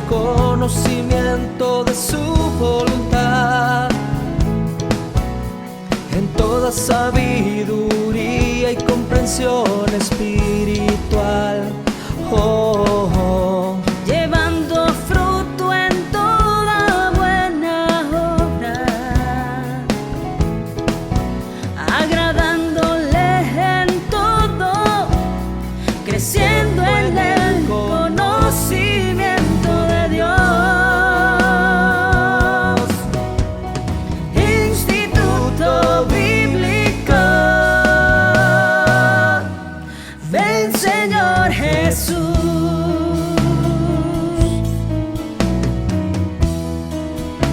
conocimiento de su voluntad, en toda sabiduría y comprensión espiritual. Oh, oh. Llevando fruto en toda buena obra, agradándole en todo, creciendo en el conocimiento de Dios. Instituto Bíblico, ven Señor Jesús.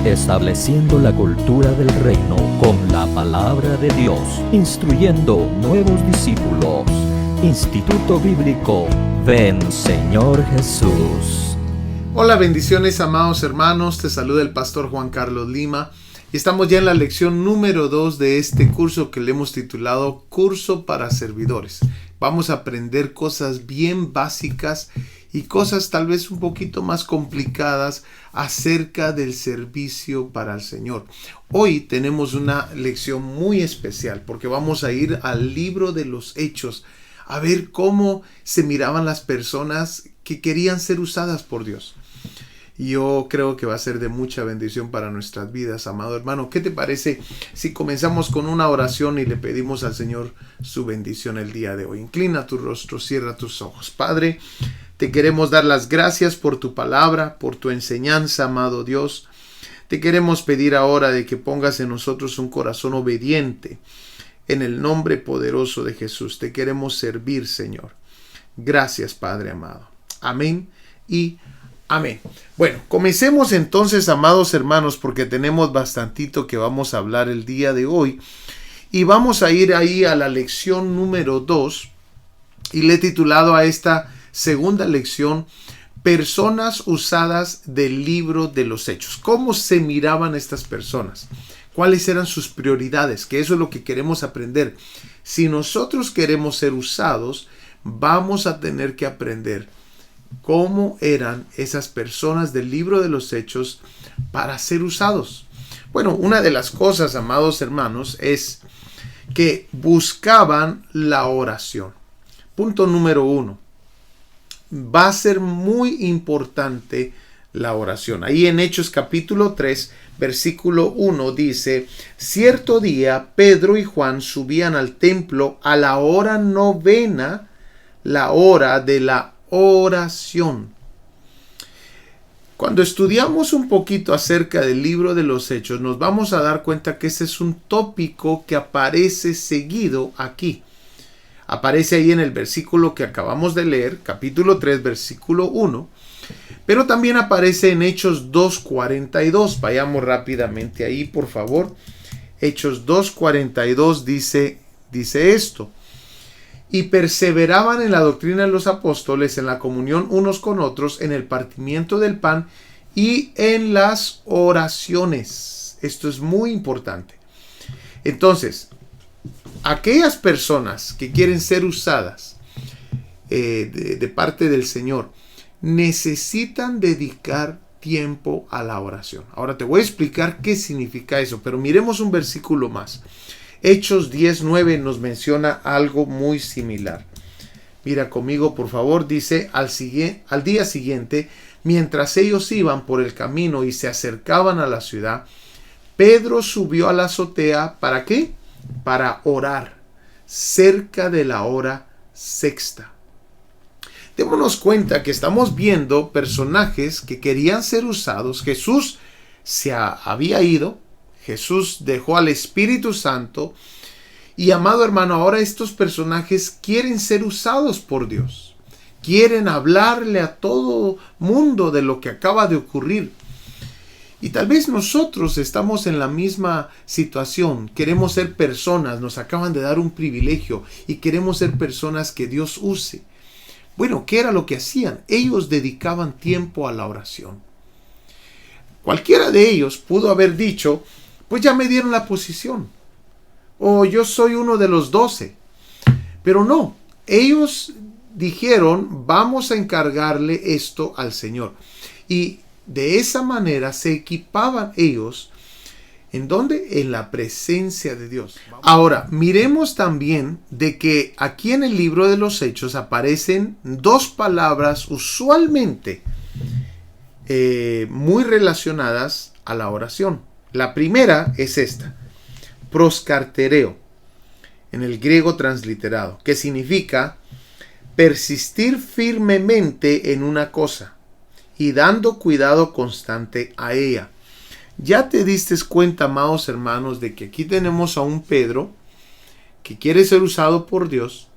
Estableciendo la cultura del reino con la palabra de Dios, instruyendo nuevos discípulos. Instituto Bíblico, ven Señor Jesús. Hola, bendiciones amados hermanos, te saluda el pastor Juan Carlos Lima y estamos ya en la lección número 2 de este curso que le hemos titulado Curso para Servidores. Vamos a aprender cosas bien básicas y cosas tal vez un poquito más complicadas acerca del servicio para el Señor. Hoy tenemos una lección muy especial porque vamos a ir al libro de los Hechos a ver cómo se miraban las personas que querían ser usadas por Dios. Y yo creo que va a ser de mucha bendición para nuestras vidas, amado hermano. ¿Qué te parece si comenzamos con una oración y le pedimos al Señor su bendición el día de hoy? Inclina tu rostro, cierra tus ojos. Padre, te queremos dar las gracias por tu palabra, por tu enseñanza, amado Dios. Te queremos pedir ahora de que pongas en nosotros un corazón obediente. En el nombre poderoso de Jesús, te queremos servir, Señor. Gracias, Padre amado. Amén y amén. Bueno, comencemos entonces, amados hermanos, porque tenemos bastantito que vamos a hablar el día de hoy. Y vamos a ir ahí a la lección número 2. Y le he titulado a esta segunda lección, Personas usadas del libro de los Hechos. ¿Cómo se miraban estas personas? ¿Cuáles eran sus prioridades? Que eso es lo que queremos aprender. Si nosotros queremos ser usados, vamos a tener que aprender cómo eran esas personas del libro de los Hechos para ser usados. Bueno, una de las cosas, amados hermanos, es que buscaban la oración. Punto número 1. Va a ser muy importante la oración. Ahí en Hechos capítulo 3, versículo 1 dice: cierto día Pedro y Juan subían al templo a la hora novena, la hora de la oración. Cuando estudiamos un poquito acerca del libro de los Hechos, nos vamos a dar cuenta que ese es un tópico que aparece seguido aquí. Aparece ahí en el versículo que acabamos de leer, capítulo 3, versículo 1. Pero también aparece en Hechos 2:42. Vayamos rápidamente ahí, por favor. Hechos 2:42 dice esto: y perseveraban en la doctrina de los apóstoles, en la comunión unos con otros, en el partimiento del pan y en las oraciones. Esto es muy importante. Entonces, aquellas personas que quieren ser usadas de parte del Señor necesitan dedicar tiempo a la oración. Ahora te voy a explicar qué significa eso, pero miremos un versículo más. Hechos 10:9 nos menciona algo muy similar. Mira conmigo, por favor. Dice: al día siguiente, mientras ellos iban por el camino y se acercaban a la ciudad, Pedro subió a la azotea. ¿Para qué? Para orar, cerca de la hora sexta. Démonos cuenta que estamos viendo personajes que querían ser usados. Jesús se había ido. Jesús dejó al Espíritu Santo. Y amado hermano, ahora estos personajes quieren ser usados por Dios. Quieren hablarle a todo mundo de lo que acaba de ocurrir. Y tal vez nosotros estamos en la misma situación. Queremos ser personas, nos acaban de dar un privilegio y queremos ser personas que Dios use. Bueno, ¿qué era lo que hacían? Ellos dedicaban tiempo a la oración. Cualquiera de ellos pudo haber dicho: pues ya me dieron la posición, o yo soy uno de los 12. Pero no, ellos dijeron: vamos a encargarle esto al Señor. Y de esa manera se equipaban ellos. ¿En dónde? En la presencia de Dios. Ahora, miremos también de que aquí en el libro de los Hechos aparecen dos palabras usualmente muy relacionadas a la oración. La primera es esta, proscartereo, en el griego transliterado, que significa persistir firmemente en una cosa y dando cuidado constante a ella. Ya te diste cuenta, amados hermanos, de que aquí tenemos a un Pedro que quiere ser usado por Dios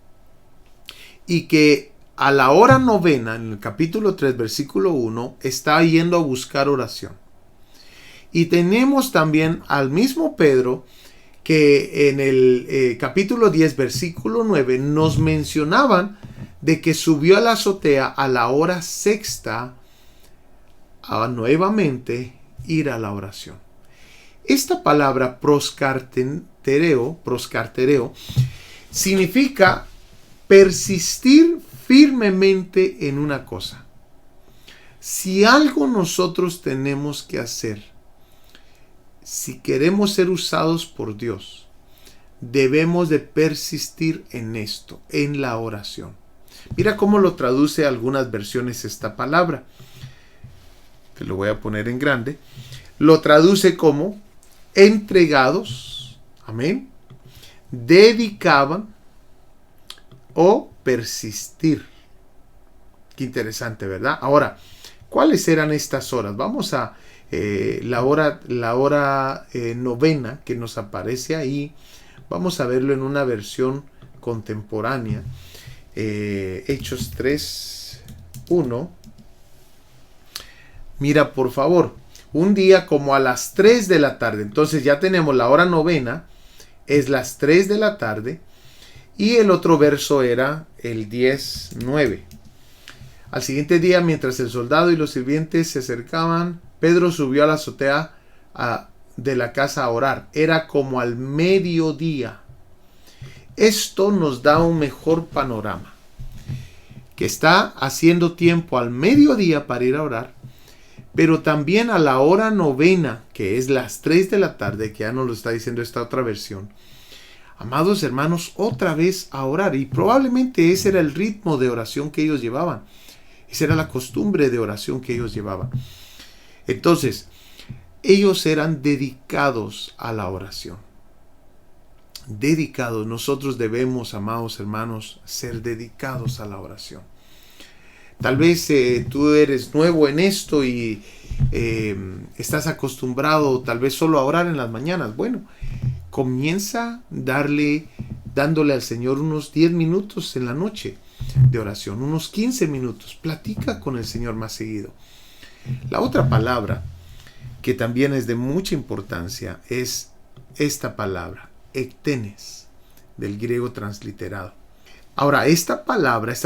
y que a la hora novena, en el capítulo 3, versículo 1, está yendo a buscar oración. Y tenemos también al mismo Pedro que en el capítulo 10, versículo 9, nos mencionaban de que subió a la azotea a la hora sexta a nuevamente ir a la oración. Esta palabra proscartereo significa persistir firmemente en una cosa. Si algo nosotros tenemos que hacer, si queremos ser usados por Dios, debemos de persistir en esto, en la oración. Mira cómo lo traduce algunas versiones esta palabra. Te lo voy a poner en grande. Lo traduce como entregados, amén, dedicaban o persistir. Qué interesante, ¿verdad? Ahora, ¿cuáles eran estas horas? Vamos a la hora novena que nos aparece ahí. Vamos a verlo en una versión contemporánea. Hechos 3:1. Mira, por favor, un día como a las 3 de la tarde. Entonces ya tenemos la hora novena, es las 3 de la tarde. Y el otro verso era el 10:9. Al siguiente día, mientras el soldado y los sirvientes se acercaban, Pedro subió a la azotea de la casa a orar. Era como al mediodía. Esto nos da un mejor panorama. Que está haciendo tiempo al mediodía para ir a orar, pero también a la hora novena, que es las 3 de la tarde, que ya nos lo está diciendo esta otra versión. Amados hermanos, otra vez a orar. Y probablemente ese era el ritmo de oración que ellos llevaban. Esa era la costumbre de oración que ellos llevaban. Entonces, ellos eran dedicados a la oración. Dedicados. Nosotros debemos, amados hermanos, ser dedicados a la oración. Tal vez tú eres nuevo en esto y estás acostumbrado tal vez solo a orar en las mañanas. Bueno, comienza dándole al Señor unos 10 minutos en la noche de oración, unos 15 minutos. Platica con el Señor más seguido. La otra palabra que también es de mucha importancia es esta palabra, ektenes, del griego transliterado. Ahora, esta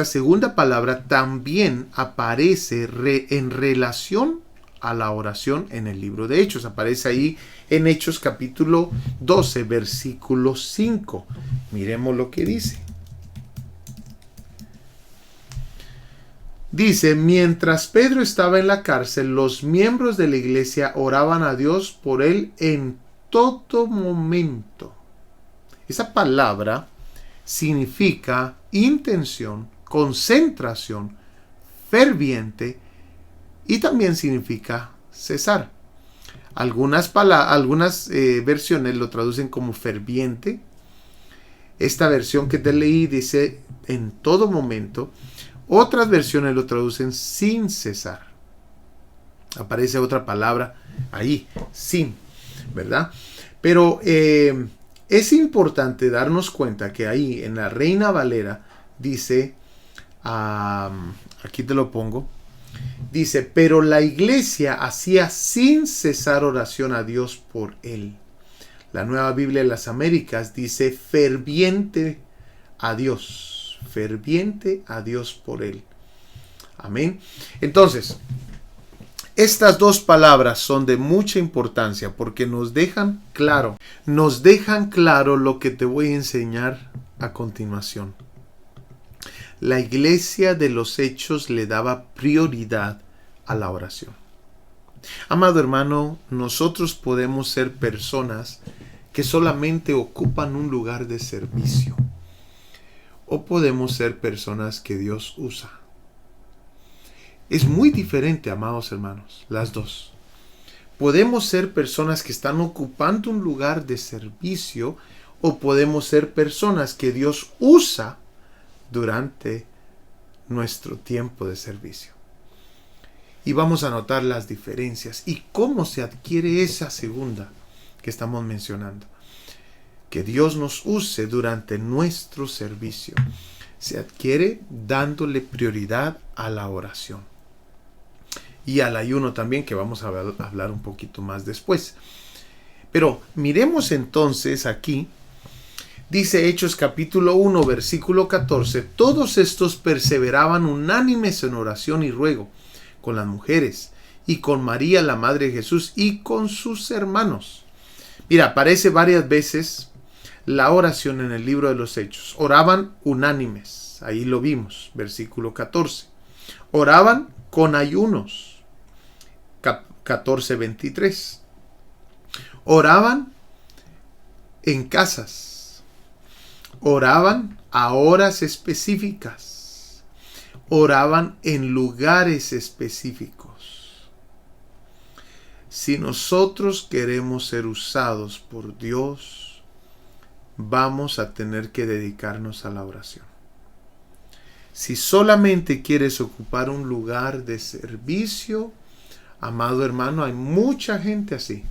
segunda palabra también aparece en relación a la oración en el libro de Hechos. Aparece ahí en Hechos capítulo 12, versículo 5. Miremos lo que dice. Dice, mientras Pedro estaba en la cárcel, los miembros de la iglesia oraban a Dios por él en todo momento. Esa palabra significa intención, concentración, ferviente y también significa cesar. Algunas versiones lo traducen como ferviente. Esta versión que te leí dice en todo momento. Otras versiones lo traducen sin cesar. Aparece otra palabra ahí, sin, ¿verdad? Pero es importante darnos cuenta que ahí en la Reina Valera dice, aquí te lo pongo, dice, pero la iglesia hacía sin cesar oración a Dios por él. La Nueva Biblia de las Américas dice ferviente a Dios por él. Amén. Entonces, estas dos palabras son de mucha importancia porque nos dejan claro lo que te voy a enseñar a continuación. La iglesia de los Hechos le daba prioridad a la oración. Amado hermano, nosotros podemos ser personas que solamente ocupan un lugar de servicio, o podemos ser personas que Dios usa. Es muy diferente, amados hermanos, las dos. Podemos ser personas que están ocupando un lugar de servicio, o podemos ser personas que Dios usa durante nuestro tiempo de servicio. Y vamos a notar las diferencias y cómo se adquiere esa segunda que estamos mencionando. Que Dios nos use durante nuestro servicio. Se adquiere dándole prioridad a la oración. Y al ayuno también, que vamos a hablar un poquito más después. Pero miremos entonces aquí. Dice Hechos capítulo 1, versículo 14. Todos estos perseveraban unánimes en oración y ruego con las mujeres, y con María, la madre de Jesús, y con sus hermanos. Mira, aparece varias veces la oración en el libro de los Hechos. Oraban unánimes, ahí lo vimos, versículo 14. Oraban con ayunos, 14:23. Oraban en casas. Oraban a horas específicas. Oraban en lugares específicos. Si nosotros queremos ser usados por Dios, vamos a tener que dedicarnos a la oración. Si solamente quieres ocupar un lugar de servicio, amado hermano, hay mucha gente así.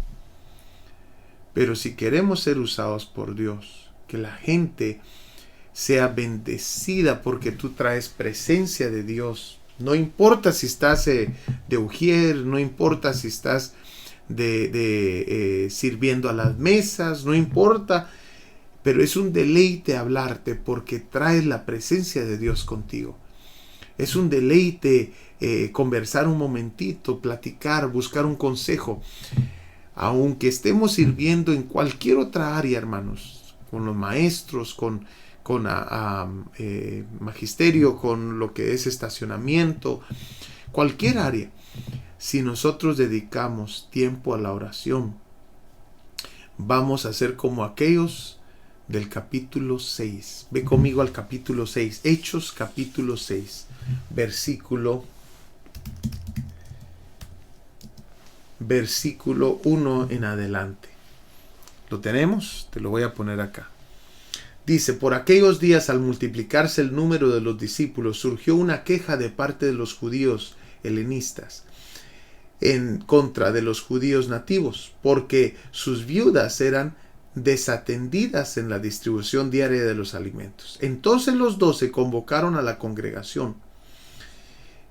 Pero si queremos ser usados por Dios, que la gente sea bendecida porque tú traes presencia de Dios. No importa si estás de ujier, no importa si estás sirviendo a las mesas, no importa, pero es un deleite hablarte porque traes la presencia de Dios contigo. Es un deleite conversar un momentito, platicar, buscar un consejo. Aunque estemos sirviendo en cualquier otra área, hermanos, con los maestros, con magisterio, con lo que es estacionamiento, cualquier área, si nosotros dedicamos tiempo a la oración, vamos a ser como aquellos del capítulo 6. Ve conmigo al capítulo 6, Hechos capítulo 6, versículo 1 en adelante. ¿Lo tenemos? Te lo voy a poner acá. Dice, por aquellos días, al multiplicarse el número de los discípulos, surgió una queja de parte de los judíos helenistas en contra de los judíos nativos, porque sus viudas eran desatendidas en la distribución diaria de los alimentos. Entonces los 12 convocaron a la congregación.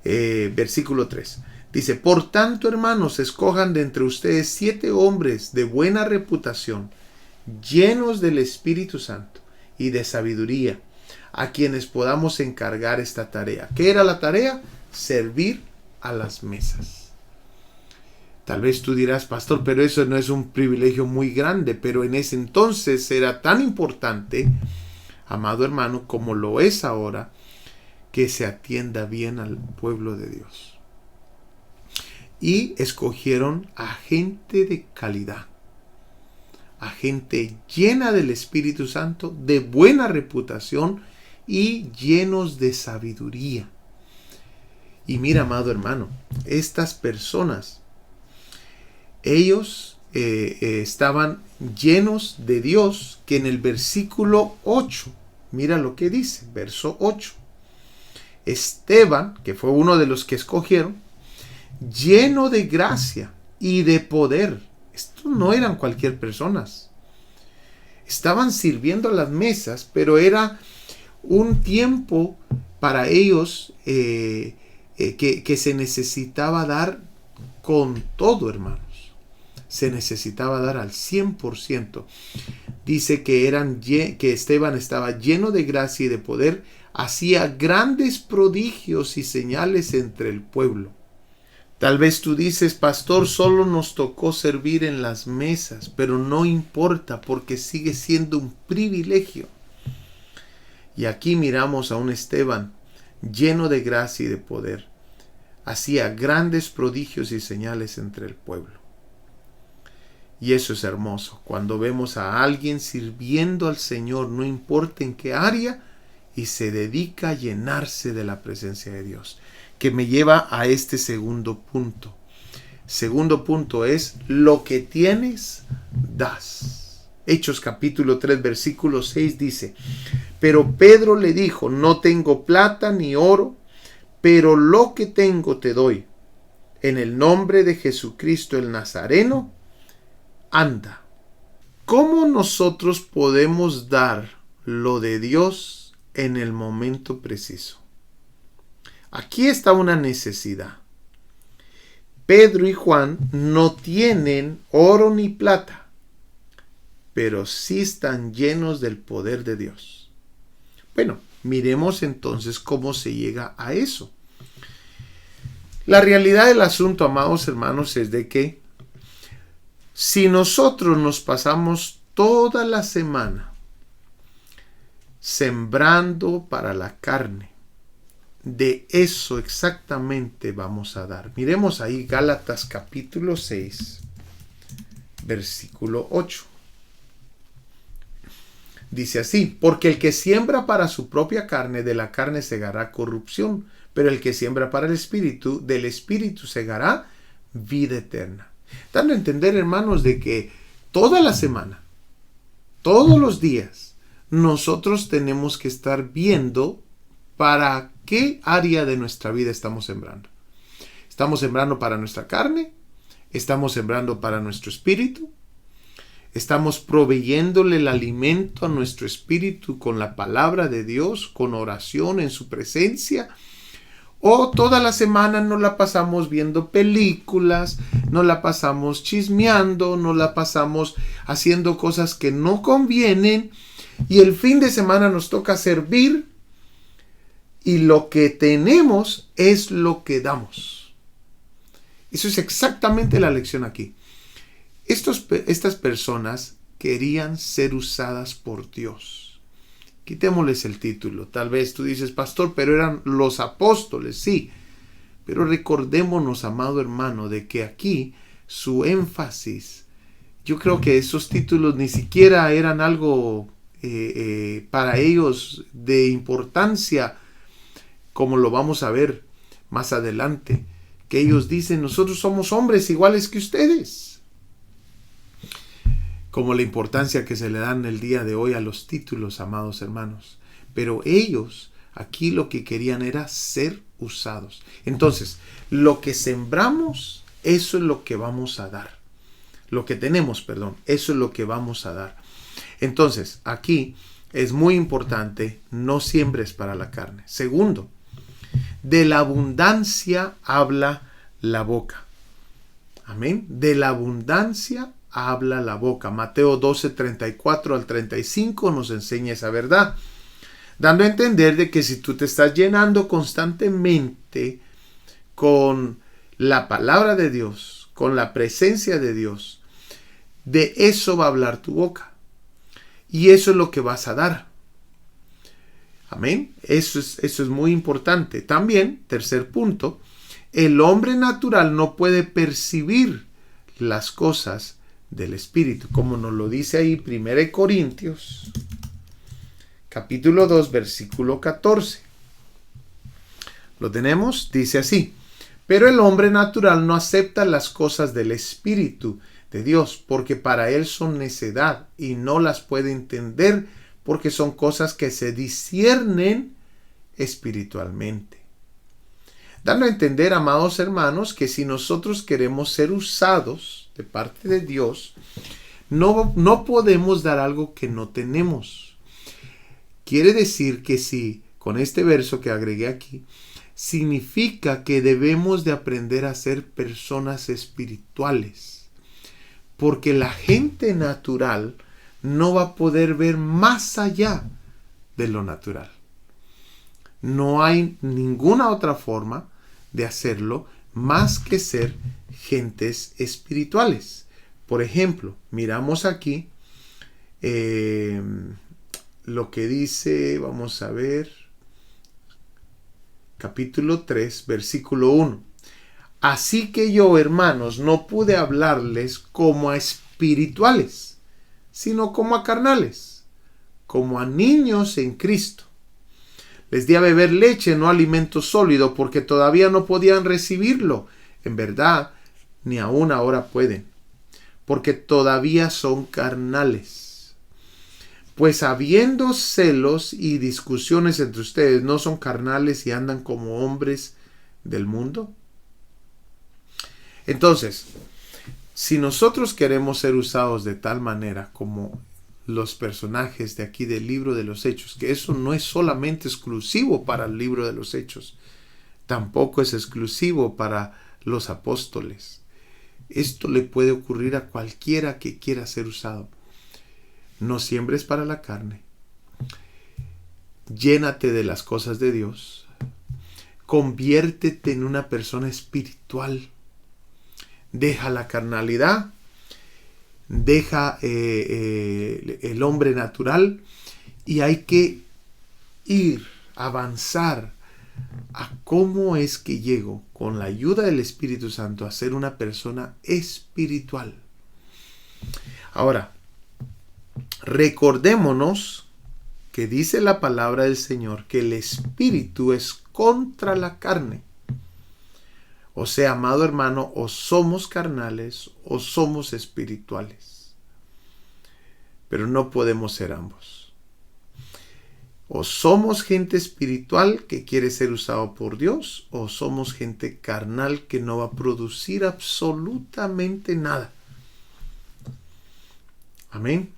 Versículo 3. Dice, por tanto, hermanos, escojan de entre ustedes 7 hombres de buena reputación, llenos del Espíritu Santo y de sabiduría, a quienes podamos encargar esta tarea. ¿Qué era la tarea? Servir a las mesas. Tal vez tú dirás, pastor, pero eso no es un privilegio muy grande, pero en ese entonces era tan importante, amado hermano, como lo es ahora, que se atienda bien al pueblo de Dios. Y escogieron a gente de calidad, a gente llena del Espíritu Santo, de buena reputación y llenos de sabiduría. Y mira, amado hermano, estas personas, ellos estaban llenos de Dios, que en el versículo 8, mira lo que dice, verso 8. Esteban, que fue uno de los que escogieron, lleno de gracia y de poder. Estos no eran cualquier personas. Estaban sirviendo a las mesas, pero era un tiempo para ellos que se necesitaba dar con todo, hermanos. Se necesitaba dar al 100%. Dice que Esteban estaba lleno de gracia y de poder, hacía grandes prodigios y señales entre el pueblo. Tal vez tú dices, pastor, solo nos tocó servir en las mesas, pero no importa porque sigue siendo un privilegio. Y aquí miramos a un Esteban lleno de gracia y de poder, hacía grandes prodigios y señales entre el pueblo. Y eso es hermoso, cuando vemos a alguien sirviendo al Señor, no importa en qué área, y se dedica a llenarse de la presencia de Dios. Que me lleva a este segundo punto. Segundo punto es, lo que tienes, das. Hechos capítulo 3, versículo 6 dice, pero Pedro le dijo, no tengo plata ni oro, pero lo que tengo te doy. En el nombre de Jesucristo el Nazareno, anda. ¿Cómo nosotros podemos dar lo de Dios en el momento preciso? Aquí está una necesidad. Pedro y Juan no tienen oro ni plata, pero sí están llenos del poder de Dios. Bueno, miremos entonces cómo se llega a eso. La realidad del asunto, amados hermanos, es de que si nosotros nos pasamos toda la semana sembrando para la carne, de eso exactamente vamos a dar. Miremos ahí Gálatas capítulo 6, versículo 8. Dice así, porque el que siembra para su propia carne, de la carne segará corrupción, pero el que siembra para el Espíritu, del Espíritu segará vida eterna. Dando a entender, hermanos, de que toda la semana, todos los días, nosotros tenemos que estar viendo para qué área de nuestra vida estamos sembrando. ¿Estamos sembrando para nuestra carne? ¿Estamos sembrando para nuestro espíritu? ¿Estamos proveyéndole el alimento a nuestro espíritu con la palabra de Dios, con oración en su presencia? ¿O toda la semana nos la pasamos viendo películas, nos la pasamos chismeando, nos la pasamos haciendo cosas que no convienen y el fin de semana nos toca servir y lo que tenemos es lo que damos? Eso es exactamente la lección aquí. Estas personas querían ser usadas por Dios. Quitémosles el título. Tal vez tú dices, pastor, pero eran los apóstoles, sí. Pero recordémonos, amado hermano, de que aquí su énfasis, yo creo que esos títulos ni siquiera eran algo para ellos de importancia, como lo vamos a ver más adelante, que ellos dicen, nosotros somos hombres iguales que ustedes. Como la importancia que se le dan el día de hoy a los títulos, amados hermanos. Pero ellos aquí lo que querían era ser usados. Entonces, lo que sembramos, eso es lo que vamos a dar. Lo que tenemos, perdón, eso es lo que vamos a dar. Entonces, aquí es muy importante, no siembres para la carne. Segundo, de la abundancia habla la boca. Amén. De la abundancia habla la boca. Mateo 12, 34 al 35 nos enseña esa verdad, dando a entender de que si tú te estás llenando constantemente con la palabra de Dios, con la presencia de Dios, de eso va a hablar tu boca. Y eso es lo que vas a dar. Amén. Eso es muy importante. También, tercer punto, el hombre natural no puede percibir las cosas del Espíritu, como nos lo dice ahí 1 Corintios, capítulo 2, versículo 14. ¿Lo tenemos? Dice así, pero el hombre natural no acepta las cosas del Espíritu de Dios, porque para él son necedad y no las puede entender, porque son cosas que se disciernen espiritualmente. Dando a entender, amados hermanos, que si nosotros queremos ser usados de parte de Dios, no podemos dar algo que no tenemos. Quiere decir que si, con este verso que agregué aquí, significa que debemos de aprender a ser personas espirituales. Porque la gente natural no va a poder ver más allá de lo natural. No hay ninguna otra forma de hacerlo más que ser gentes espirituales. Por ejemplo, miramos aquí lo que dice, vamos a ver, capítulo 3, versículo 1. Así que yo, hermanos, no pude hablarles como a espirituales, sino como a carnales, como a niños en Cristo. Les di a beber leche, no alimento sólido, porque todavía no podían recibirlo. En verdad, ni aún ahora pueden, porque todavía son carnales. Pues habiendo celos y discusiones entre ustedes, ¿no son carnales y andan como hombres del mundo? Entonces, si nosotros queremos ser usados de tal manera como los personajes de aquí del libro de los Hechos, que eso no es solamente exclusivo para el libro de los Hechos, tampoco es exclusivo para los apóstoles. Esto le puede ocurrir a cualquiera que quiera ser usado. No siembres para la carne. Llénate de las cosas de Dios. Conviértete en una persona espiritual. Deja la carnalidad. Deja el hombre natural. Y hay que avanzar a cómo es que llego, con la ayuda del Espíritu Santo, a ser una persona espiritual. Ahora, recordémonos que dice la palabra del Señor que el Espíritu es contra la carne. O sea, amado hermano, o somos carnales o somos espirituales. Pero no podemos ser ambos. O somos gente espiritual que quiere ser usado por Dios, o somos gente carnal que no va a producir absolutamente nada. Amén.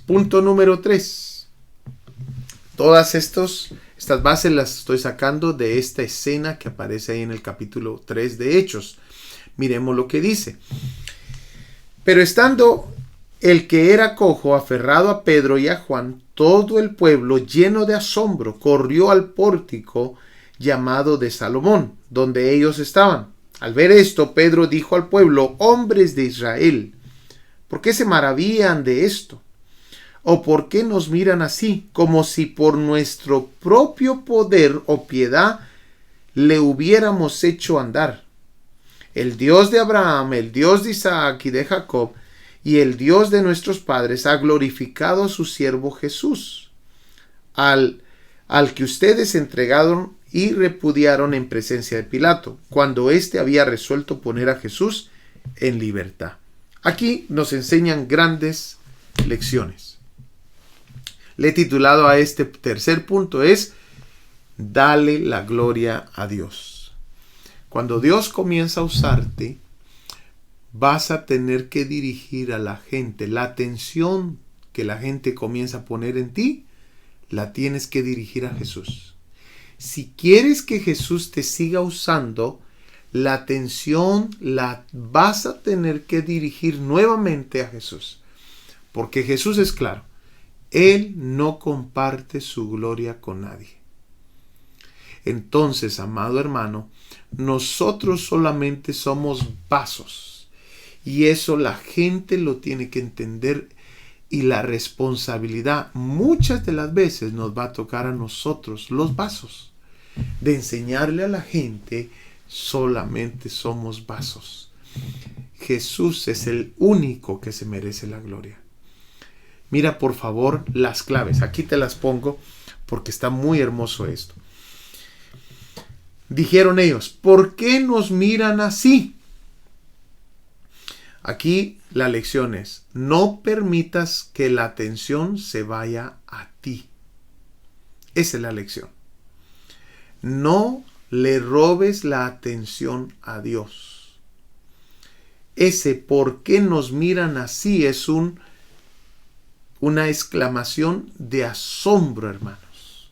Punto número 3. Todas estas bases las estoy sacando de esta escena que aparece ahí en el capítulo 3 de Hechos. Miremos lo que dice. Pero estando el que era cojo aferrado a Pedro y a Juan, todo el pueblo, lleno de asombro, corrió al pórtico llamado de Salomón, donde ellos estaban. Al ver esto, Pedro dijo al pueblo: hombres de Israel, ¿por qué se maravillan de esto? ¿O por qué nos miran así, como si por nuestro propio poder o piedad le hubiéramos hecho andar? El Dios de Abraham, el Dios de Isaac y de Jacob, y el Dios de nuestros padres ha glorificado a su siervo Jesús, al que ustedes entregaron y repudiaron en presencia de Pilato, cuando éste había resuelto poner a Jesús en libertad. Aquí nos enseñan grandes lecciones. Le he titulado a este tercer punto es: dale la gloria a Dios. Cuando Dios comienza a usarte, vas a tener que dirigir a la gente. La atención que la gente comienza a poner en ti, la tienes que dirigir a Jesús. Si quieres que Jesús te siga usando, la atención la vas a tener que dirigir nuevamente a Jesús. Porque Jesús es claro. Él no comparte su gloria con nadie. Entonces, amado hermano, nosotros solamente somos vasos. Y eso la gente lo tiene que entender, y la responsabilidad muchas de las veces nos va a tocar a nosotros, los vasos, de enseñarle a la gente solamente somos vasos. Jesús es el único que se merece la gloria. Mira por favor las claves, aquí te las pongo porque está muy hermoso esto. Dijeron ellos: ¿por qué nos miran así? Aquí la lección es: no permitas que la atención se vaya a ti. Esa es la lección. No le robes la atención a Dios. Ese ¿por qué nos miran así? Es una exclamación de asombro, hermanos.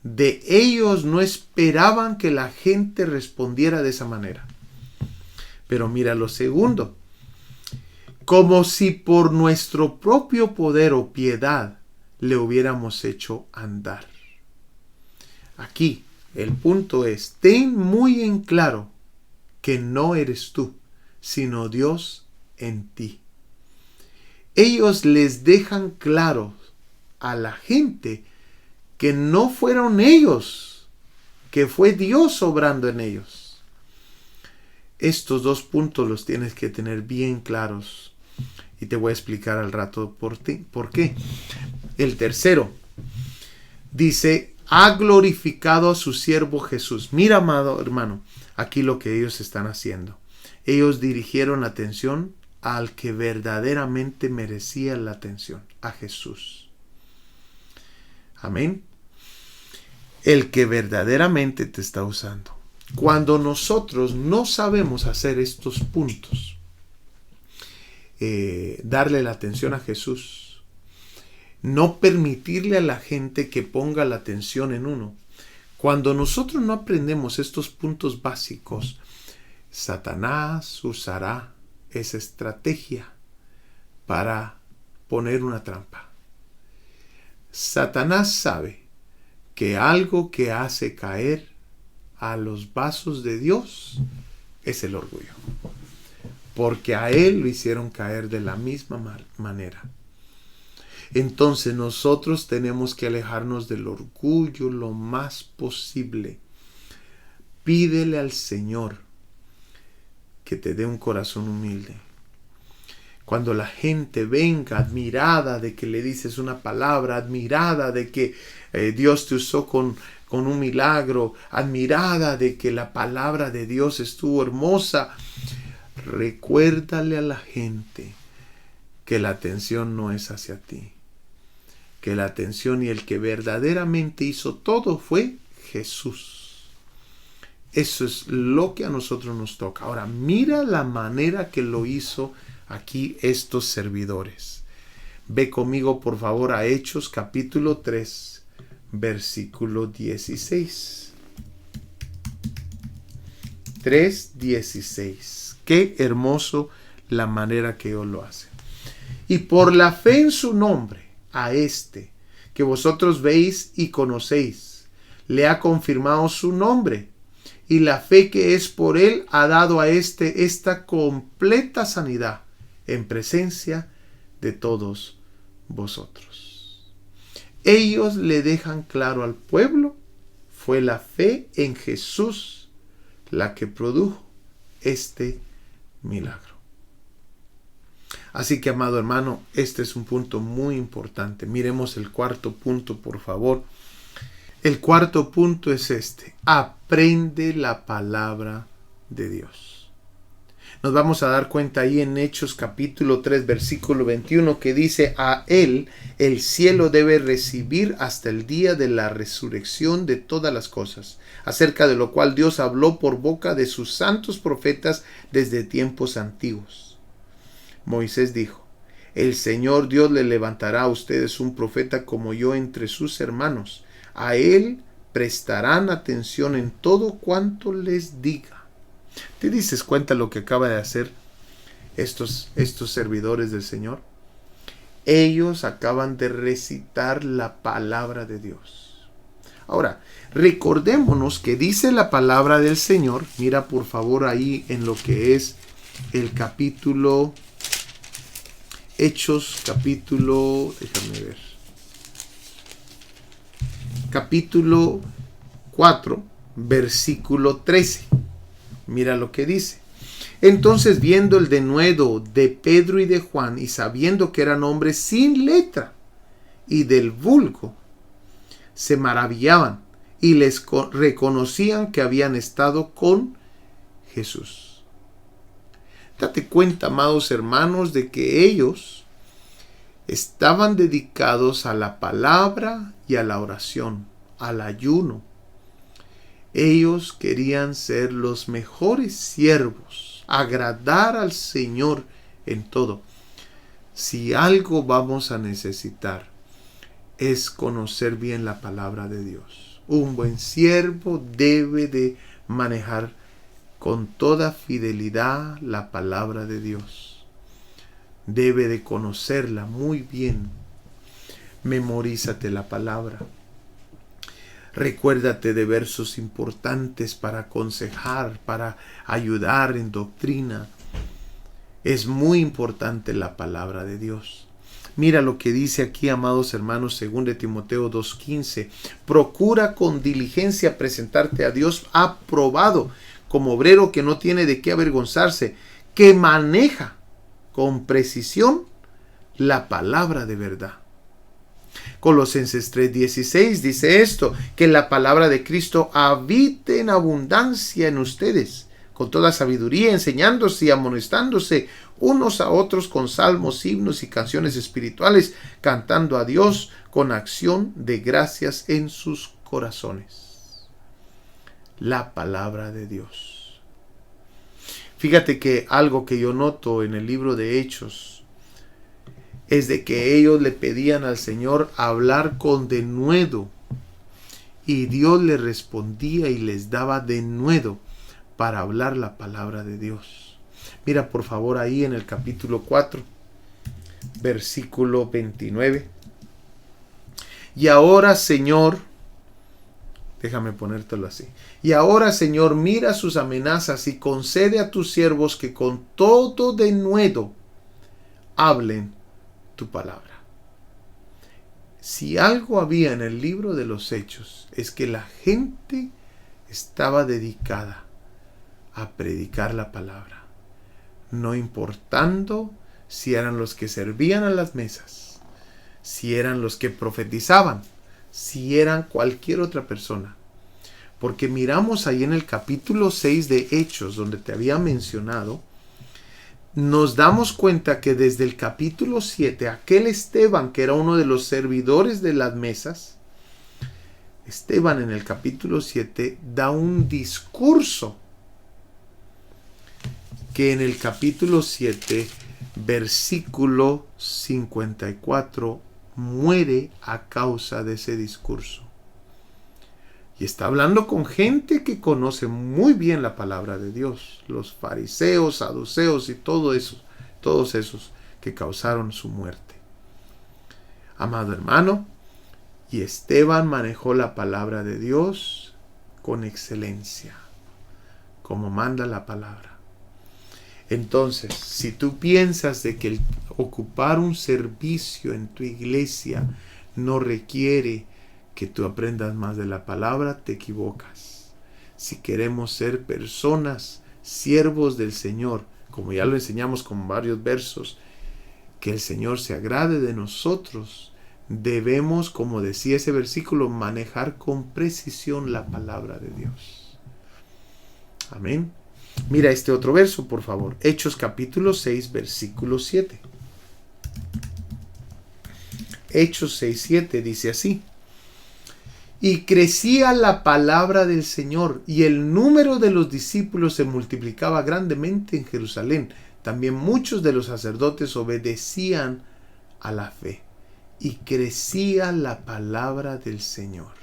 De ellos no esperaban que la gente respondiera de esa manera. Pero mira lo segundo: como si por nuestro propio poder o piedad le hubiéramos hecho andar. Aquí el punto es: ten muy en claro que no eres tú, sino Dios en ti. Ellos les dejan claro a la gente que no fueron ellos, que fue Dios obrando en ellos. Estos dos puntos los tienes que tener bien claros. Y te voy a explicar al rato por qué. El tercero dice, ha glorificado a su siervo Jesús. Mira, amado hermano, aquí lo que ellos están haciendo. Ellos dirigieron la atención al que verdaderamente merecía la atención, a Jesús. Amén. El que verdaderamente te está usando. Cuando nosotros no sabemos hacer estos puntos, darle la atención a Jesús, no permitirle a la gente que ponga la atención en uno. Cuando nosotros no aprendemos estos puntos básicos, Satanás usará esa estrategia para poner una trampa. Satanás sabe que algo que hace caer a los vasos de Dios es el orgullo. Porque a él lo hicieron caer de la misma manera. Entonces nosotros tenemos que alejarnos del orgullo lo más posible. Pídele al Señor que te dé un corazón humilde. Cuando la gente venga admirada de que le dices una palabra, admirada de que Dios te usó con un milagro, admirada de que la palabra de Dios estuvo hermosa, recuérdale a la gente que la atención no es hacia ti, que la atención y el que verdaderamente hizo todo fue Jesús. Eso es lo que a nosotros nos toca. Ahora, mira la manera que lo hizo aquí estos servidores. Ve conmigo, por favor, a Hechos capítulo 3, versículo 16. 3:16. Qué hermoso la manera que Dios lo hace. Y por la fe en su nombre, a este que vosotros veis y conocéis, le ha confirmado su nombre, y la fe que es por él ha dado a este esta completa sanidad en presencia de todos vosotros. Ellos le dejan claro al pueblo, fue la fe en Jesús la que produjo este milagro. Así que, amado hermano, este es un punto muy importante. Miremos el cuarto punto, por favor. El cuarto punto es este: aprende la palabra de Dios. Nos vamos a dar cuenta ahí en Hechos capítulo 3, versículo 21, que dice: a él el cielo debe recibir hasta el día de la resurrección de todas las cosas, acerca de lo cual Dios habló por boca de sus santos profetas desde tiempos antiguos. Moisés dijo: el Señor Dios le levantará a ustedes un profeta como yo entre sus hermanos. A él prestarán atención en todo cuanto les diga. ¿Te dices cuenta lo que acaba de hacer estos servidores del Señor? Ellos acaban de recitar la palabra de Dios. Ahora, recordémonos que dice la palabra del Señor. Mira por favor ahí en lo que es el capítulo Hechos, capítulo 4, versículo 13. Mira lo que dice: entonces, viendo el denuedo de Pedro y de Juan, y sabiendo que eran hombres sin letra y del vulgo, se maravillaban y les reconocían que habían estado con Jesús. Date cuenta, amados hermanos, de que ellos estaban dedicados a la palabra y a la oración, al ayuno. Ellos querían ser los mejores siervos, agradar al Señor en todo. Si algo vamos a necesitar es conocer bien la palabra de Dios. Un buen siervo debe de manejar con toda fidelidad la palabra de Dios. Debe de conocerla muy bien. Memorízate la palabra. Recuérdate de versos importantes para aconsejar, para ayudar en doctrina. Es muy importante la palabra de Dios. Mira lo que dice aquí, amados hermanos, 2 Timoteo 2:15. Procura con diligencia presentarte a Dios aprobado, como obrero que no tiene de qué avergonzarse, que maneja con precisión la palabra de verdad. Colosenses 3:16 dice esto, que la palabra de Cristo habite en abundancia en ustedes, con toda sabiduría, enseñándose y amonestándose unos a otros con salmos, himnos y canciones espirituales, cantando a Dios con acción de gracias en sus corazones. La palabra de Dios. Fíjate que algo que yo noto en el libro de Hechos es de que ellos le pedían al Señor hablar con denuedo, y Dios les respondía y les daba denuedo para hablar la palabra de Dios. Mira por favor ahí en el capítulo 4, versículo 29. Y ahora, Señor, déjame ponértelo así. Y ahora, Señor, mira sus amenazas y concede a tus siervos que con todo denuedo hablen tu palabra. Si algo había en el libro de los Hechos, es que la gente estaba dedicada a predicar la palabra, no importando si eran los que servían a las mesas, si eran los que profetizaban, si eran cualquier otra persona. Porque miramos ahí en el capítulo 6 de Hechos, donde te había mencionado, nos damos cuenta que desde el capítulo 7, aquel Esteban, que era uno de los servidores de las mesas, Esteban en el capítulo 7 da un discurso que en el capítulo 7, versículo 54, muere a causa de ese discurso. Y está hablando con gente que conoce muy bien la palabra de Dios. Los fariseos, saduceos y todos esos que causaron su muerte. Amado hermano, y Esteban manejó la palabra de Dios con excelencia, como manda la palabra. Entonces, si tú piensas de que el ocupar un servicio en tu iglesia no requiere que tú aprendas más de la palabra, te equivocas. Si queremos ser personas, siervos del Señor, como ya lo enseñamos con varios versos, que el Señor se agrade de nosotros, debemos, como decía ese versículo, manejar con precisión la palabra de Dios. Amén. Mira este otro verso, por favor. Hechos capítulo 6, versículo 7. Hechos 6:7 dice así: y crecía la palabra del Señor, y el número de los discípulos se multiplicaba grandemente en Jerusalén. También muchos de los sacerdotes obedecían a la fe, y crecía la palabra del Señor.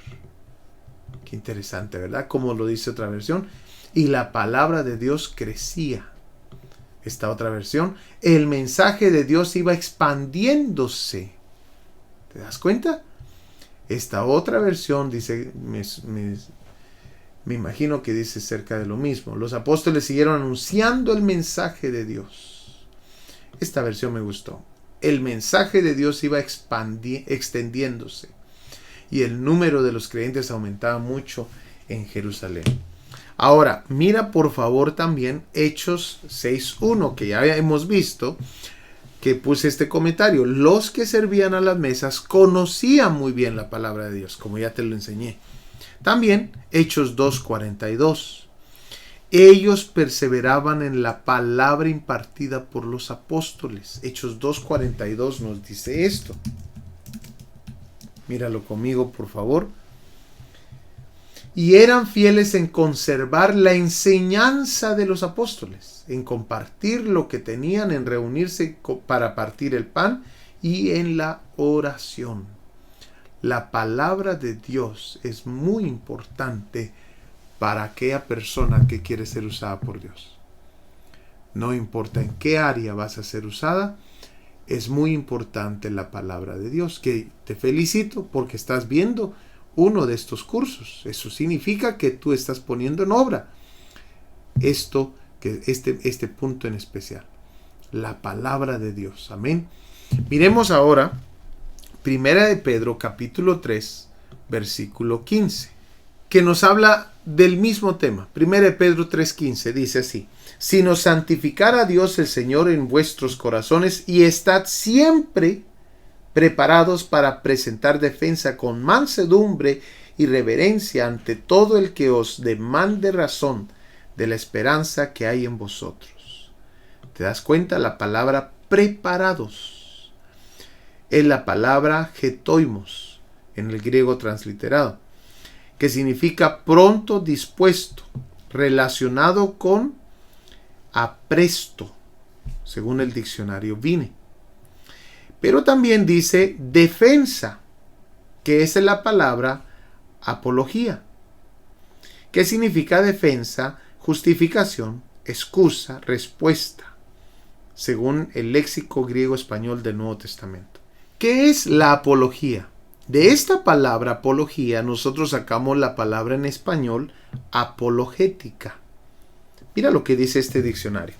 Qué interesante, ¿verdad? Como lo dice otra versión. Y la palabra de Dios crecía. Esta otra versión, el mensaje de Dios iba expandiéndose. ¿Te das cuenta? Esta otra versión dice, me imagino que dice cerca de lo mismo. Los apóstoles siguieron anunciando el mensaje de Dios. Esta versión me gustó. El mensaje de Dios iba extendiéndose, y el número de los creyentes aumentaba mucho en Jerusalén. Ahora, mira por favor también Hechos 6:1, que ya hemos visto, que puse este comentario. Los que servían a las mesas conocían muy bien la palabra de Dios, como ya te lo enseñé. También Hechos 2:42. Ellos perseveraban en la palabra impartida por los apóstoles. Hechos 2:42 nos dice esto. Míralo conmigo, por favor. Y eran fieles en conservar la enseñanza de los apóstoles, en compartir lo que tenían, en reunirse para partir el pan y en la oración. La palabra de Dios es muy importante para aquella persona que quiere ser usada por Dios. No importa en qué área vas a ser usada, es muy importante la palabra de Dios. Que te felicito porque estás viendo uno de estos cursos. Eso significa que tú estás poniendo en obra este punto en especial, la palabra de Dios. Amén. Miremos ahora Primera de Pedro capítulo 3 versículo 15. que nos habla del mismo tema. 1 Pedro 3:15 dice así: sino santificar a Dios el Señor en vuestros corazones y estad siempre preparados para presentar defensa con mansedumbre y reverencia ante todo el que os demande razón de la esperanza que hay en vosotros. ¿Te das cuenta? La palabra preparados es la palabra getoimos en el griego transliterado, que significa pronto, dispuesto, relacionado con apresto, según el diccionario Vine. Pero también dice defensa, que es la palabra apología, que significa defensa, justificación, excusa, respuesta, según el léxico griego-español del Nuevo Testamento. ¿Qué es la apología? De esta palabra apología nosotros sacamos la palabra en español apologética. Mira lo que dice este diccionario.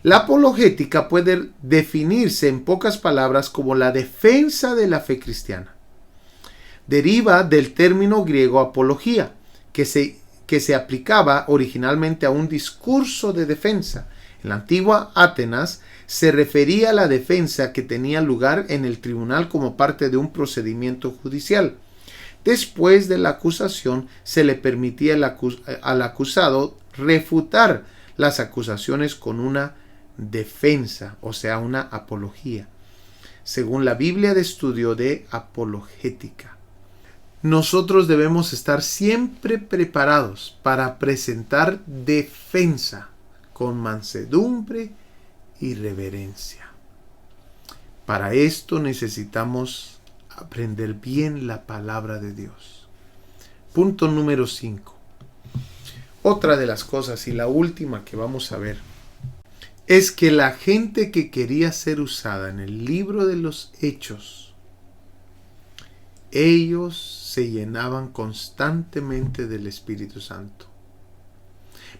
La apologética puede definirse en pocas palabras como la defensa de la fe cristiana. Deriva del término griego apología, que se aplicaba originalmente a un discurso de defensa. En la antigua Atenas se refería a la defensa que tenía lugar en el tribunal como parte de un procedimiento judicial. Después de la acusación se le permitía al acusado refutar las acusaciones con una defensa, o sea, una apología, según la Biblia de Estudio de Apologética. Nosotros debemos estar siempre preparados para presentar defensa con mansedumbre y reverencia. Para esto necesitamos aprender bien la palabra de Dios. Punto número 5. Otra de las cosas y la última que vamos a ver es que la gente que quería ser usada en el libro de los Hechos, ellos se llenaban constantemente del Espíritu Santo.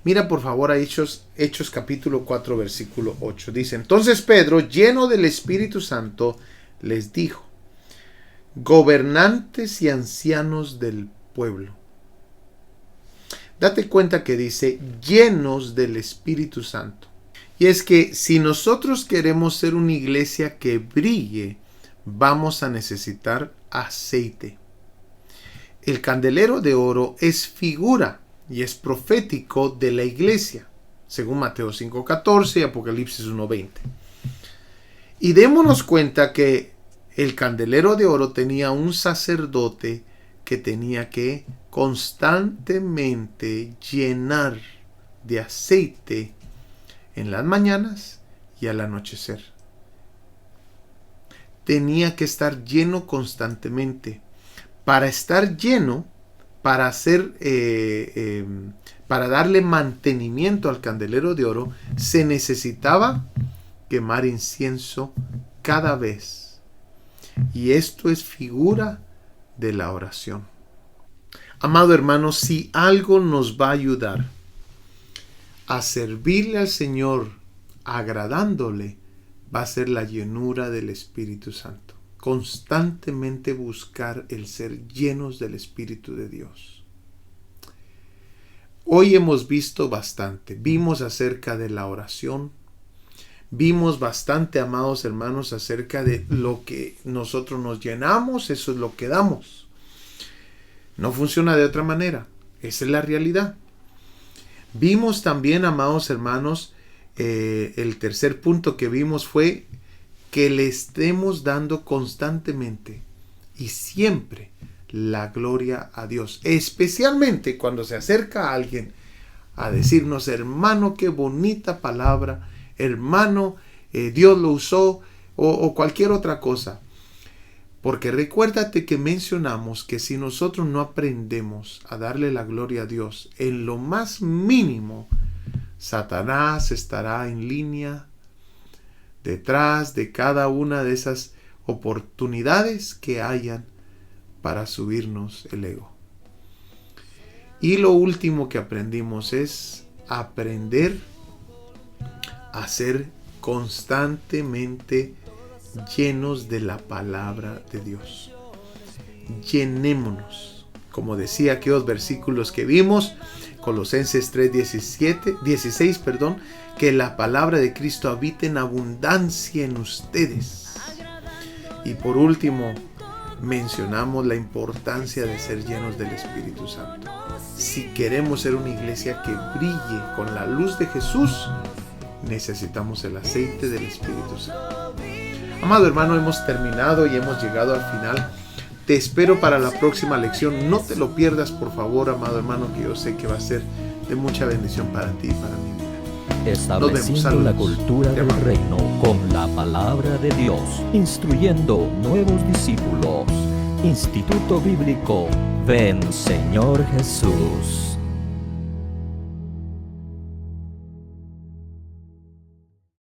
Mira por favor a Hechos capítulo 4 versículo 8. Dice: entonces Pedro, lleno del Espíritu Santo, les dijo: gobernantes y ancianos del pueblo. Date cuenta que dice llenos del Espíritu Santo. Y es que si nosotros queremos ser una iglesia que brille, vamos a necesitar aceite. El candelero de oro es figura y es profético de la iglesia, según Mateo 5:14 y Apocalipsis 1:20. Y démonos cuenta que el candelero de oro tenía un sacerdote que tenía que constantemente llenar de aceite en las mañanas y al anochecer. Tenía que estar lleno constantemente. Para estar lleno, para darle mantenimiento al candelero de oro, se necesitaba quemar incienso cada vez. Y esto es figura de la oración. Amado hermano, si algo nos va a ayudar a servirle al Señor agradándole, va a ser la llenura del Espíritu Santo. Constantemente buscar el ser llenos del Espíritu de Dios. Hoy hemos visto bastante. Vimos acerca de la oración. Vimos bastante, amados hermanos, acerca de lo que nosotros nos llenamos, eso es lo que damos. No funciona de otra manera. Esa es la realidad. Vimos también, amados hermanos, el tercer punto que vimos fue que le estemos dando constantemente y siempre la gloria a Dios. Especialmente cuando se acerca a alguien a decirnos: hermano, qué bonita palabra, hermano, Dios lo usó, o cualquier otra cosa. Porque recuérdate que mencionamos que si nosotros no aprendemos a darle la gloria a Dios en lo más mínimo, Satanás estará en línea detrás de cada una de esas oportunidades que hayan para subirnos el ego. Y lo último que aprendimos es aprender a ser constantemente llenos de la palabra de Dios. Llenémonos. Como decía aquellos versículos que vimos, Colosenses 3:16, que la palabra de Cristo habite en abundancia en ustedes. Y por último, mencionamos la importancia de ser llenos del Espíritu Santo. Si queremos ser una iglesia que brille con la luz de Jesús, necesitamos el aceite del Espíritu Santo. Amado hermano, hemos terminado y hemos llegado al final. Te espero para la próxima lección. No te lo pierdas, por favor, amado hermano, que yo sé que va a ser de mucha bendición para ti y para mi vida. Estableciendo la cultura del reino con la palabra de Dios, instruyendo nuevos discípulos. Instituto Bíblico Ven Señor Jesús.